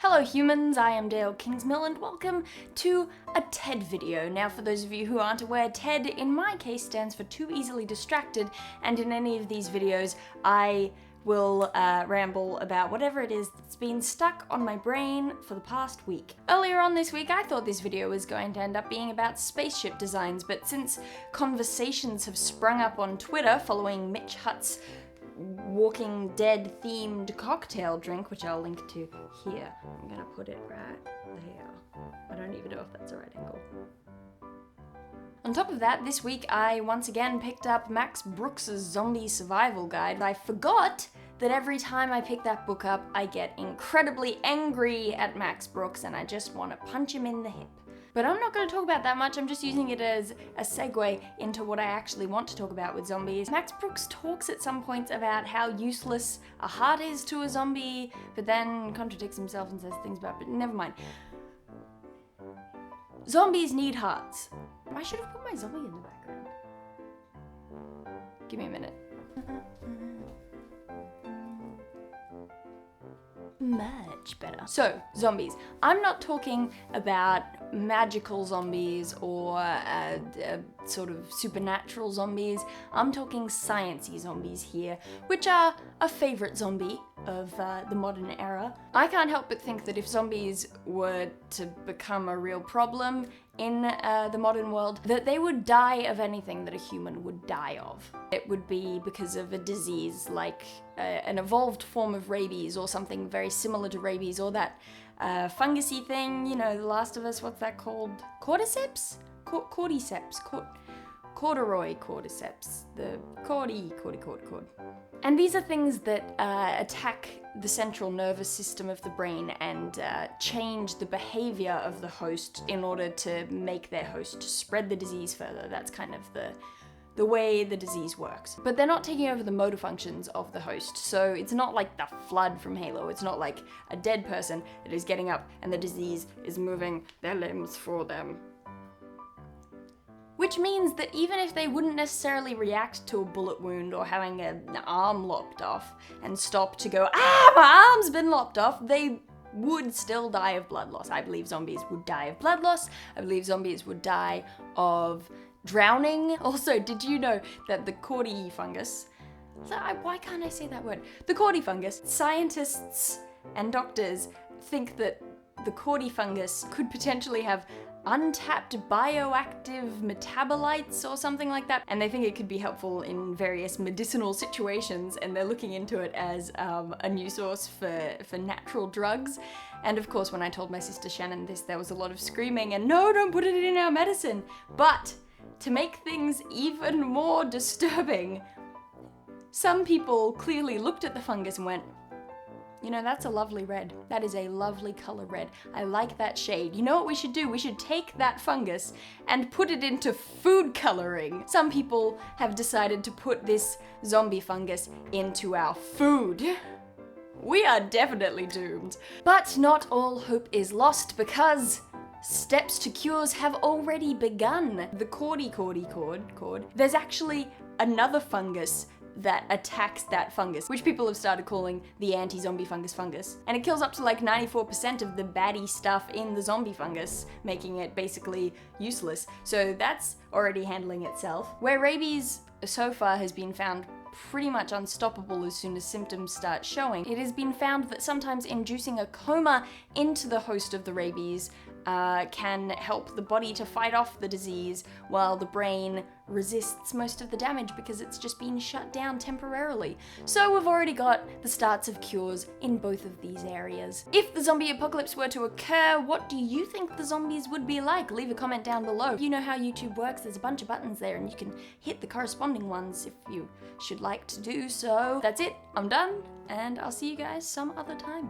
Hello humans, I am Dale Kingsmill and welcome to a TED video. Now for those of you who aren't aware, TED in my case stands for Too Easily Distracted, and in any of these videos I will ramble about whatever it is that's been stuck on my brain for the past week. Earlier on this week I thought this video was going to end up being about spaceship designs, but since conversations have sprung up on Twitter following Mitch Hutt's Walking Dead themed cocktail drink, which I'll link to here. I'm gonna put it right there. I don't even know if that's the right angle. On top of that, this week I once again picked up Max Brooks' Zombie Survival Guide. I forgot that every time I pick that book up, I get incredibly angry at Max Brooks and I just want to punch him in the hip. But I'm not going to talk about that much, I'm just using it as a segue into what I actually want to talk about with zombies. Max Brooks talks at some points about how useless a heart is to a zombie, but then contradicts himself and says things about it, but never mind. Zombies need hearts. I should have put my zombie in the background. Give me a minute. Much better. So, zombies. I'm not talking about magical zombies or sort of supernatural zombies. I'm talking sciencey zombies here, which are a favorite zombie of the modern era. I can't help but think that if zombies were to become a real problem in the modern world, that they would die of anything that a human would die of. It would be because of a disease like an evolved form of rabies or something very similar to rabies, or that fungusy thing, you know, The Last of Us, what's that called? Cordyceps? Cordyceps. Corduroy cordyceps. The cord. And these are things that attack the central nervous system of the brain and change the behavior of the host in order to make their host spread the disease further. That's kind of the way the disease works. But they're not taking over the motor functions of the host, so it's not like the Flood from Halo. It's not like a dead person that is getting up and the disease is moving their limbs for them. Which means that even if they wouldn't necessarily react to a bullet wound or having an arm lopped off and stop to go, ah, my arm's been lopped off, they would still die of blood loss. I believe zombies would die of blood loss. I believe zombies would die of drowning. Also, did you know that the cordy fungus, why can't I say that word? The cordy fungus, scientists and doctors think that the cordy fungus could potentially have untapped bioactive metabolites or something like that, and they think it could be helpful in various medicinal situations, and they're looking into it as a new source for natural drugs. And of course, when I told my sister Shannon this, there was a lot of screaming and no, don't put it in our medicine. But to make things even more disturbing, some people clearly looked at the fungus and went, you know, that's a lovely red. That is a lovely color red. I like that shade. You know what we should do? We should take that fungus and put it into food coloring. Some people have decided to put this zombie fungus into our food. We are definitely doomed. But not all hope is lost, because steps to cures have already begun. The cordy. There's actually another fungus that attacks that fungus, which people have started calling the anti-zombie fungus. And it kills up to like 94% of the baddie stuff in the zombie fungus, making it basically useless. So that's already handling itself. Where rabies so far has been found pretty much unstoppable as soon as symptoms start showing, it has been found that sometimes inducing a coma into the host of the rabies can help the body to fight off the disease while the brain resists most of the damage because it's just been shut down temporarily. So we've already got the starts of cures in both of these areas. If the zombie apocalypse were to occur, what do you think the zombies would be like? Leave a comment down below. You know how YouTube works, there's a bunch of buttons there and you can hit the corresponding ones if you should like to do so. That's it, I'm done, and I'll see you guys some other time.